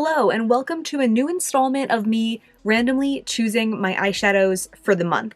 Hello and welcome to a new installment of me randomly choosing my eyeshadows for the month.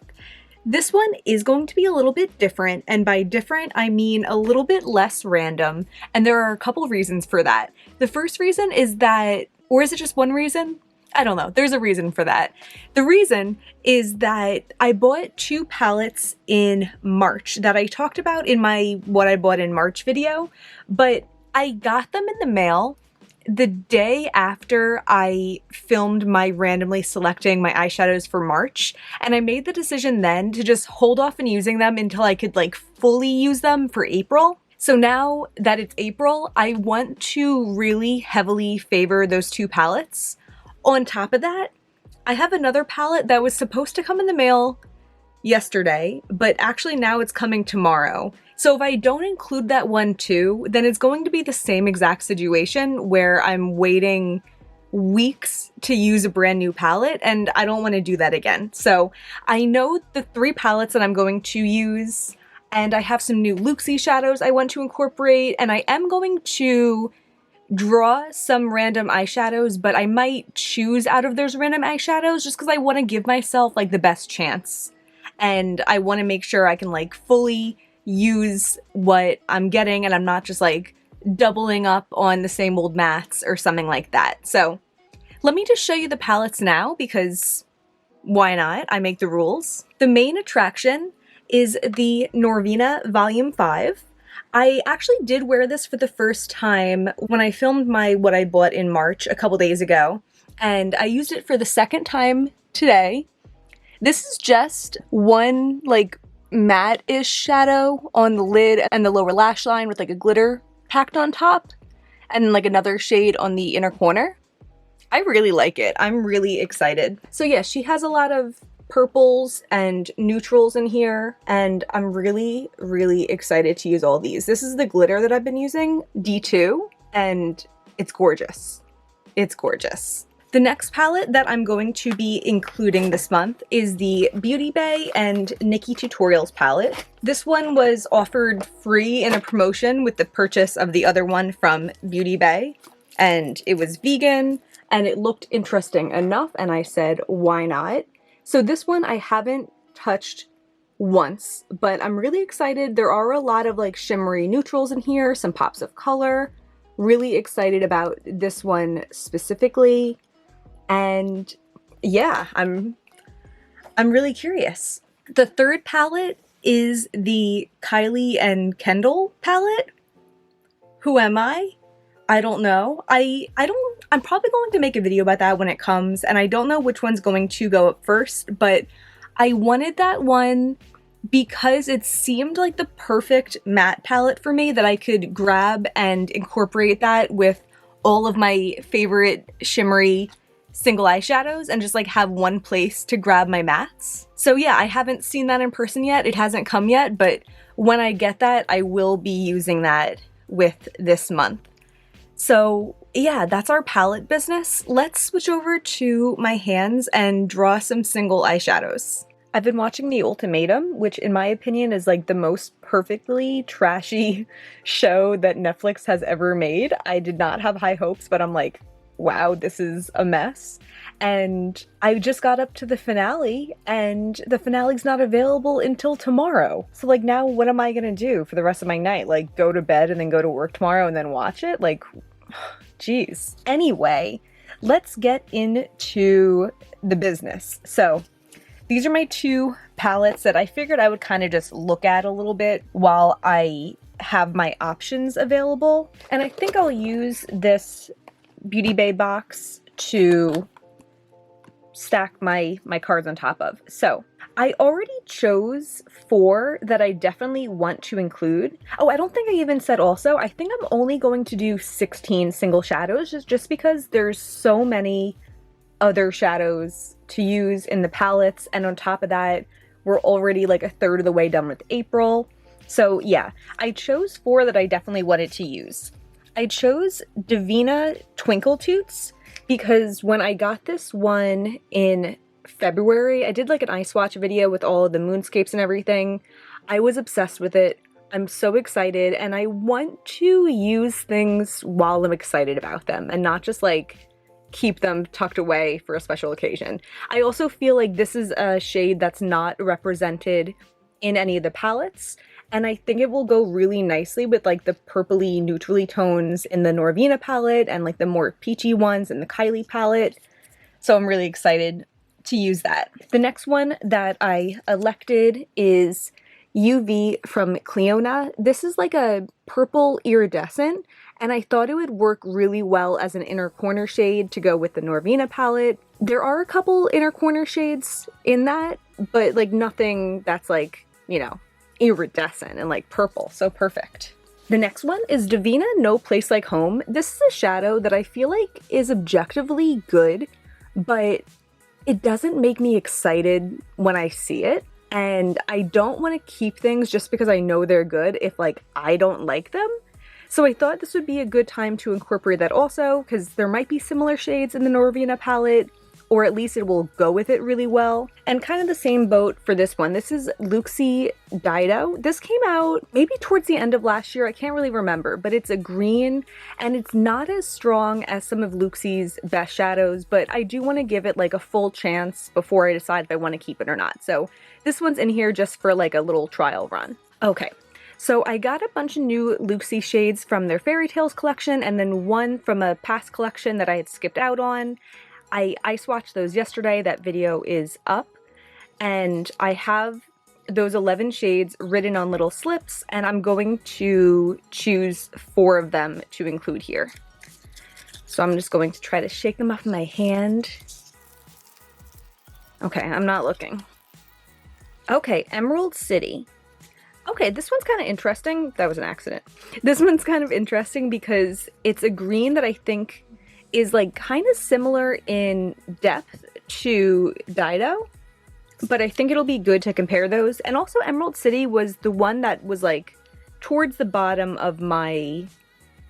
This one is going to be a little bit different, and by different I mean a little bit less random, and there are a couple reasons for that. The first reason is that, or is it just one reason? I don't know, there's a reason for that. The reason is that I bought two palettes in March that I talked about in my what I bought in March video, but I got them in the mail the day after I filmed my randomly selecting my eyeshadows for March, and I made the decision then to just hold off on using them until I could like fully use them for April. So now that it's April, I want to really heavily favor those two palettes. On top of that, I have another palette that was supposed to come in the mail yesterday, but actually now it's coming tomorrow. So if I don't include that one too, then it's going to be the same exact situation where I'm waiting weeks to use a brand new palette, and I don't want to do that again. So I know the three palettes that I'm going to use, and I have some new Looxi shadows I want to incorporate, and I am going to draw some random eyeshadows, but I might choose out of those random eyeshadows just because I want to give myself like the best chance. And I want to make sure I can like fully use what I'm getting and I'm not just like doubling up on the same old mattes or something like that. So let me just show you the palettes now because why not? I make the rules. The main attraction is the Norvina Volume 5. I actually did wear this for the first time when I filmed my what I bought in March a couple days ago, and I used it for the second time today. This is just one like matte-ish shadow on the lid and the lower lash line with like a glitter packed on top, and like another shade on the inner corner. I really like it. I'm really excited. So yeah, she has a lot of purples and neutrals in here, and I'm really, really excited to use all these. This is the glitter that I've been using, D2, and it's gorgeous. It's gorgeous. The next palette that I'm going to be including this month is the Beauty Bay and Nikkietutorials palette. This one was offered free in a promotion with the purchase of the other one from Beauty Bay, and it was vegan, and it looked interesting enough, and I said, why not? So this one I haven't touched once, but I'm really excited. There are a lot of like shimmery neutrals in here, some pops of color. Really excited about this one specifically. And yeah, I'm really curious. The third palette is the Kylie and Kendall palette. Who am I? I don't know. I'm probably going to make a video about that when it comes, and I don't know which one's going to go up first, but I wanted that one because it seemed like the perfect matte palette for me that I could grab and incorporate that with all of my favorite shimmery single eyeshadows and just like have one place to grab my mattes. So yeah, I haven't seen that in person yet. It hasn't come yet, but when I get that, I will be using that with this month. So yeah, that's our palette business. Let's switch over to my hands and draw some single eyeshadows. I've been watching The Ultimatum, which in my opinion is like the most perfectly trashy show that Netflix has ever made. I did not have high hopes, but I'm like, wow, this is a mess. And I just got up to the finale, and the finale's not available until tomorrow. So like now what am I gonna do for the rest of my night? Like go to bed and then go to work tomorrow and then watch it? Like, geez. Anyway, let's get into the business. So these are my two palettes that I figured I would kind of just look at a little bit while I have my options available. And I think I'll use this Beauty Bay box to stack my cards on top of. So I already chose 4 that I definitely want to include. Oh, I don't think I even said also, I think I'm only going to do 16 single shadows just because there's so many other shadows to use in the palettes, and on top of that, we're already like a third of the way done with April. So yeah, I chose 4 that I definitely wanted to use. I chose Devinah Twinkle Toots because when I got this one in February, I did like an eye swatch video with all of the moonscapes and everything. I was obsessed with it. I'm so excited, and I want to use things while I'm excited about them and not just like keep them tucked away for a special occasion. I also feel like this is a shade that's not represented in any of the palettes, and I think it will go really nicely with like the purpley neutrally tones in the Norvina palette and like the more peachy ones in the Kylie palette. So I'm really excited to use that. The next one that I elected is UV from Clionadh. This is like a purple iridescent, and I thought it would work really well as an inner corner shade to go with the Norvina palette. There are a couple inner corner shades in that, but like nothing that's like, you know, iridescent and like purple, so perfect. The next one is Devinah No Place Like Home. This is a shadow that I feel like is objectively good, but it doesn't make me excited when I see it. And I don't want to keep things just because I know they're good if like I don't like them. So I thought this would be a good time to incorporate that also, because there might be similar shades in the Norvina palette, or at least it will go with it really well. And kind of the same boat for this one. This is Looxi Dido. This came out maybe towards the end of last year. I can't really remember, but it's a green and it's not as strong as some of Looxi's best shadows, but I do want to give it like a full chance before I decide if I want to keep it or not. So this one's in here just for like a little trial run. Okay. So I got a bunch of new Looxi shades from their Fairy Tales collection and then one from a past collection that I had skipped out on. I swatched those yesterday. That video is up, and I have those 11 shades written on little slips, and I'm going to choose 4 of them to include here. So I'm just going to try to shake them off my hand. Okay, I'm not looking. Okay, Emerald City. Okay, this one's kind of interesting. That was an accident. This one's kind of interesting because it's a green that I think is like kind of similar in depth to Dido, but I think it'll be good to compare those. And also Emerald City was the one that was like towards the bottom of my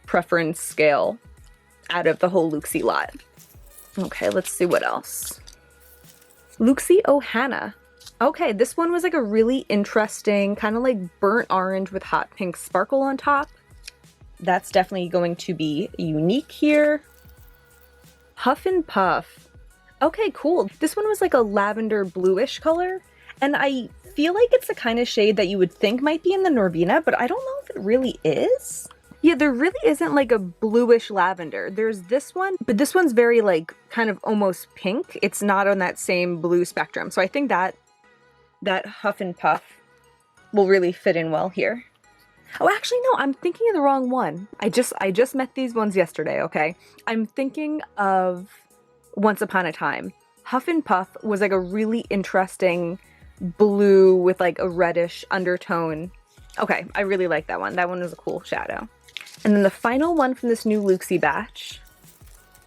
preference scale out of the whole Looxi lot. Okay, let's see what else. Looxi Ohana. Okay, this one was like a really interesting kind of like burnt orange with hot pink sparkle on top. That's definitely going to be unique here. Huff and Puff. Okay, cool. This one was like a lavender bluish color, and I feel like it's the kind of shade that you would think might be in the Norvina, but I don't know if it really is. Yeah, there really isn't like a bluish lavender. There's this one, but this one's very like kind of almost pink. It's not on that same blue spectrum. So I think that Huff and Puff will really fit in well here. Oh, actually, no, I'm thinking of the wrong one. I just met these ones yesterday, okay? I'm thinking of Once Upon a Time. Huff and Puff was like a really interesting blue with like a reddish undertone. Okay, I really like that one. That one was a cool shadow. And then the final one from this new Looxi batch,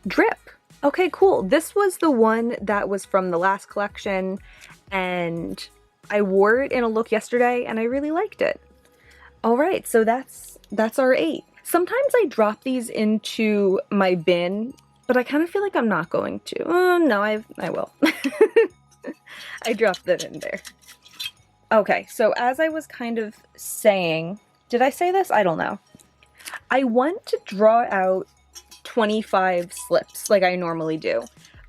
Drip. Okay, cool. This was the one that was from the last collection, and I wore it in a look yesterday, and I really liked it. All right, so that's our 8. Sometimes I drop these into my bin, but I kind of feel like I'm not going to. No, I will. I dropped them in there. Okay, so as I was kind of saying, did I say this? I don't know. I want to draw out 25 slips like I normally do,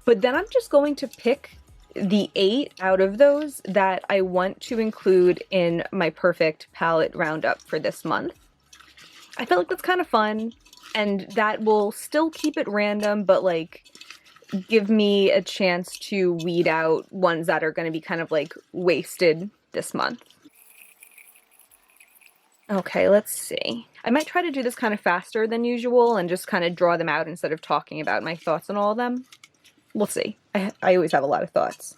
but then I'm just going to pick the 8 out of those that I want to include in my perfect palette roundup for this month. I feel like that's kind of fun, and that will still keep it random, but like give me a chance to weed out ones that are going to be kind of like wasted this month. Okay, let's see. I might try to do this kind of faster than usual and just kind of draw them out instead of talking about my thoughts on all of them. We'll see. I always have a lot of thoughts.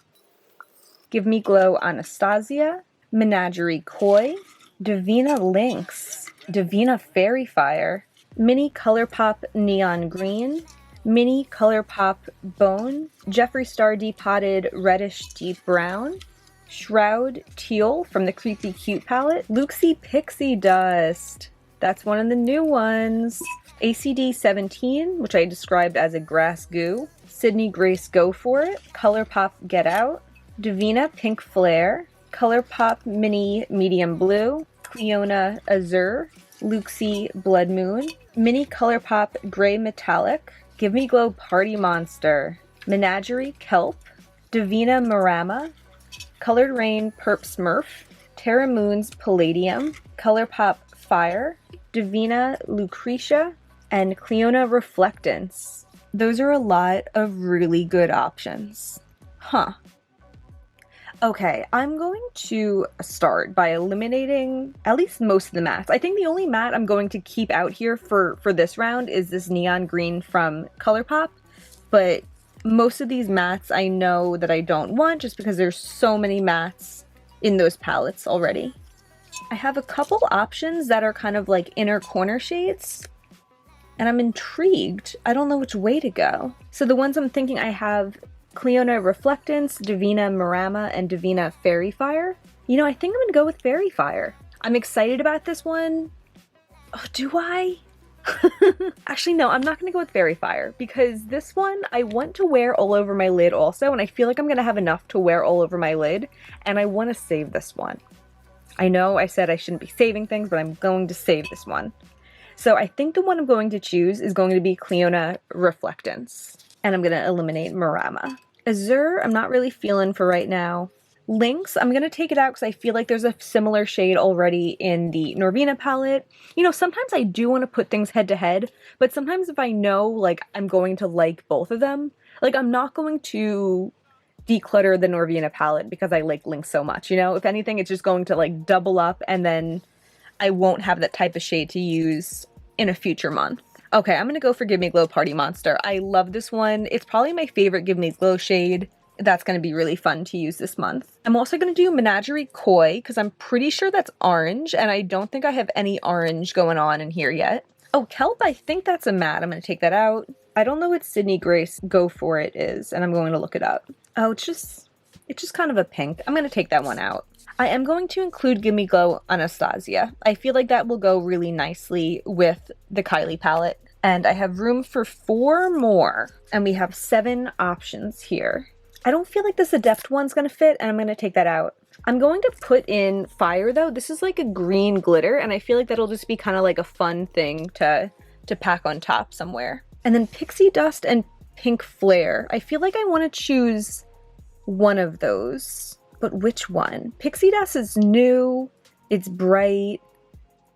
Give Me Glow Anastasia, Menagerie Koi, Devinah Lynx, Devinah Fairy Fire, Mini Colourpop Neon Green, Mini Colourpop Bone, Jeffree Star Depotted Reddish Deep Brown, Shroud Teal from the Creepy Cute palette, Looxi Pixie Dust. That's one of the new ones. ACD 17, which I described as a grass goo. Sydney Grace Go For It, Colourpop Get Out, Devinah Pink Flare, Colourpop Mini Medium Blue, Clionadh Azure, Looxi Blood Moon, Mini Colourpop Gray Metallic, Give Me Glow Party Monster, Menagerie Kelp, Devinah Marama, Colored Rain Perp Smurf, Terra Moon's Palladium, Colourpop Fyre, Devinah Lucretia, and Clionadh Reflectance. Those are a lot of really good options. Huh. Okay, I'm going to start by eliminating at least most of the mattes. I think the only matte I'm going to keep out here for this round is this neon green from Colourpop, but most of these mattes I know that I don't want just because there's so many mattes in those palettes already. I have a couple options that are kind of like inner corner shades, and I'm intrigued. I don't know which way to go. So the ones I'm thinking, I have Clionadh Reflectance, Devinah Marama, and Devinah Fairy Fire. You know, I think I'm gonna go with Fairy Fire. I'm excited about this one. Oh, do I? Actually, no, I'm not gonna go with Fairy Fire because this one I want to wear all over my lid also, and I feel like I'm gonna have enough to wear all over my lid, and I want to save this one. I know I said I shouldn't be saving things, but I'm going to save this one. So I think the one I'm going to choose is going to be Clionadh Reflectance. And I'm going to eliminate Marama. Azure, I'm not really feeling for right now. Lynx, I'm going to take it out because I feel like there's a similar shade already in the Norvina palette. You know, sometimes I do want to put things head to head, but sometimes if I know, like, I'm going to like both of them, like, I'm not going to declutter the Norvina palette because I like Lynx so much, you know? If anything, it's just going to, like, double up, and then I won't have that type of shade to use in a future month. Okay, I'm gonna go for Give Me Glow Party Monster. I love this one. It's probably my favorite Give Me Glow shade. That's gonna be really fun to use this month. I'm also gonna do Menagerie Koi because I'm pretty sure that's orange, and I don't think I have any orange going on in here yet. Oh, Kelp, I think that's a matte. I'm gonna take that out. I don't know what Sydney Grace Go For It is, and I'm going to look it up. Oh, it's just kind of a pink. I'm gonna take that one out. I am going to include Give Me Glow Anastasia. I feel like that will go really nicely with the Kylie palette. And I have room for 4 more. And we have 7 options here. I don't feel like this Adept one's gonna fit, and I'm gonna take that out. I'm going to put in Fire though. This is like a green glitter, and I feel like that'll just be kind of like a fun thing to pack on top somewhere. And then Pixie Dust and Pink Flare. I feel like I want to choose one of those. But which one? Pixie Dust is new, it's bright.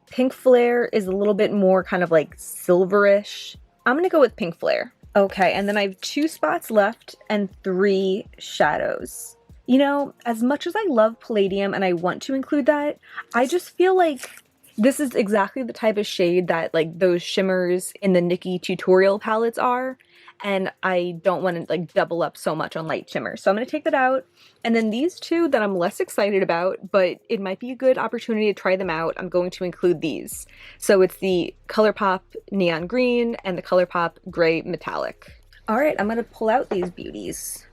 Pink Flare is a little bit more kind of like silverish. I'm gonna go with Pink Flare. Okay, and then I have 2 spots left and 3 shadows. You know, as much as I love Palladium and I want to include that, I just feel like this is exactly the type of shade that like those shimmers in the Nikkietutorial palettes are. And I don't want to like double up so much on light shimmer. So I'm going to take that out. And then these 2 that I'm less excited about, but it might be a good opportunity to try them out, I'm going to include these. So it's the Colourpop Neon Green and the Colourpop Gray Metallic. All right, I'm going to pull out these beauties.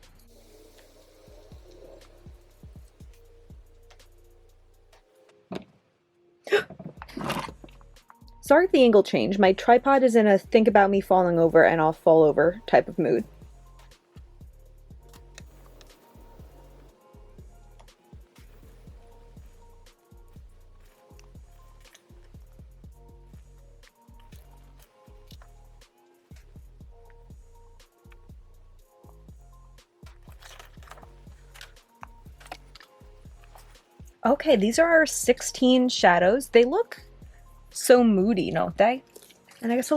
Sorry if the angle changed. My tripod is in a think about me falling over and I'll fall over type of mood. Okay, these are our 16 shadows. They look so moody, don't they? And I guess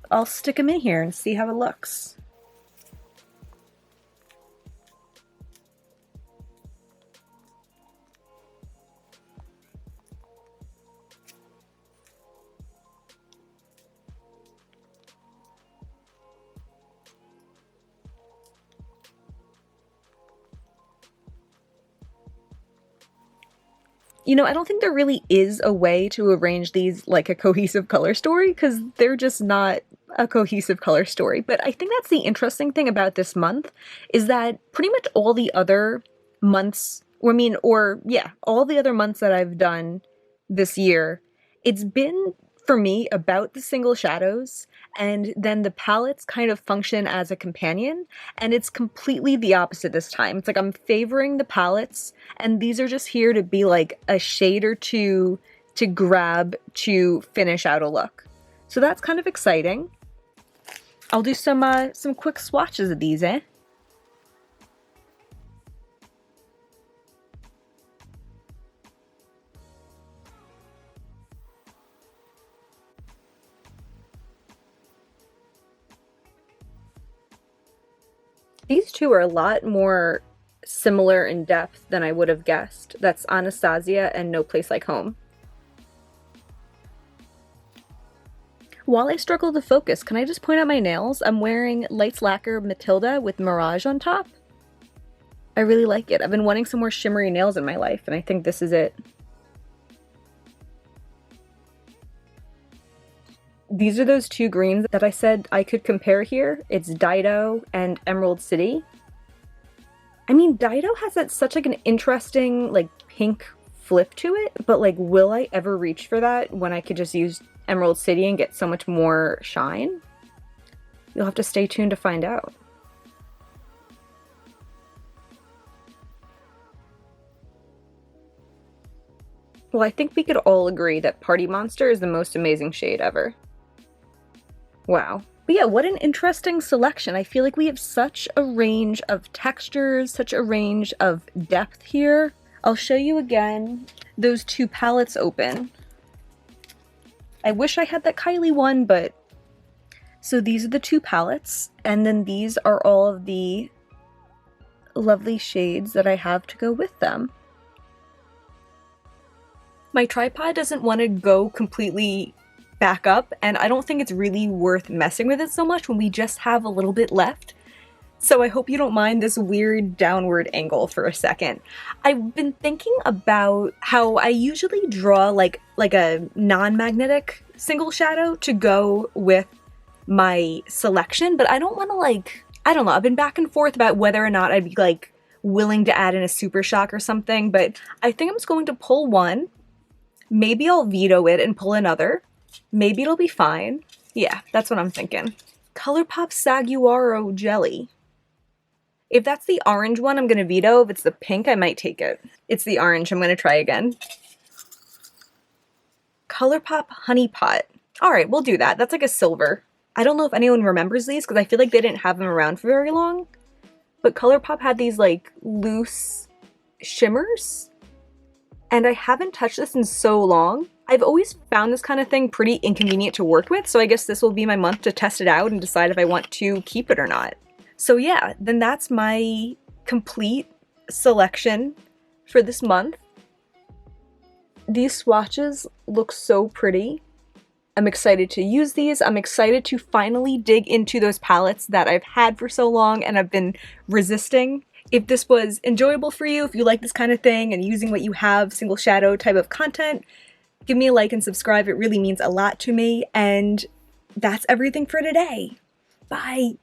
I'll stick them in here and see how it looks. You know, I don't think there really is a way to arrange these like a cohesive color story because they're just not a cohesive color story. But I think that's the interesting thing about this month is that pretty much all the other months, all the other months that I've done this year, it's been for me about the single shadows, and then the palettes kind of function as a companion, and it's completely the opposite this time. It's like I'm favoring the palettes, and these are just here to be like a shade or two to grab to finish out a look. So that's kind of exciting. I'll do some quick swatches of these, eh? These two are a lot more similar in depth than I would have guessed. That's Anastasia and No Place Like Home. While I struggle to focus, can I just point out my nails? I'm wearing Lights Lacquer Matilda with Mirage on top. I really like it. I've been wanting some more shimmery nails in my life, and I think this is it. These are those two greens that I said I could compare here. It's Dido and Emerald City. I mean, Dido has such like an interesting like pink flip to it, but like will I ever reach for that when I could just use Emerald City and get so much more shine? You'll have to stay tuned to find out. Well, I think we could all agree that Party Monster is the most amazing shade ever. Wow. But yeah, what an interesting selection. I feel like we have such a range of textures, such a range of depth here. I'll show you again those two palettes open. I wish I had that Kylie one, but... So these are the two palettes, and then these are all of the lovely shades that I have to go with them. My tripod doesn't want to go completely back up, and I don't think it's really worth messing with it so much when we just have a little bit left. So I hope you don't mind this weird downward angle for a second. I've been thinking about how I usually draw like a non-magnetic single shadow to go with my selection, but I don't want to I don't know, I've been back and forth about whether or not I'd be like willing to add in a Super Shock or something, but I think I'm just going to pull one. Maybe I'll veto it and pull another. Maybe it'll be fine. Yeah, that's what I'm thinking. Colourpop Saguaro Jelly. If that's the orange one, I'm gonna veto. If it's the pink, I might take it. It's the orange. I'm gonna try again. Colourpop Honey Pot. All right, we'll do that. That's like a silver. I don't know if anyone remembers these because I feel like they didn't have them around for very long. But Colourpop had these like loose shimmers. And I haven't touched this in so long. I've always found this kind of thing pretty inconvenient to work with, so I guess this will be my month to test it out and decide if I want to keep it or not. So yeah, then that's my complete selection for this month. These swatches look so pretty. I'm excited to use these. I'm excited to finally dig into those palettes that I've had for so long and I've been resisting. If this was enjoyable for you, if you like this kind of thing and using what you have, single shadow type of content, give me a like and subscribe. It really means a lot to me. And that's everything for today. Bye.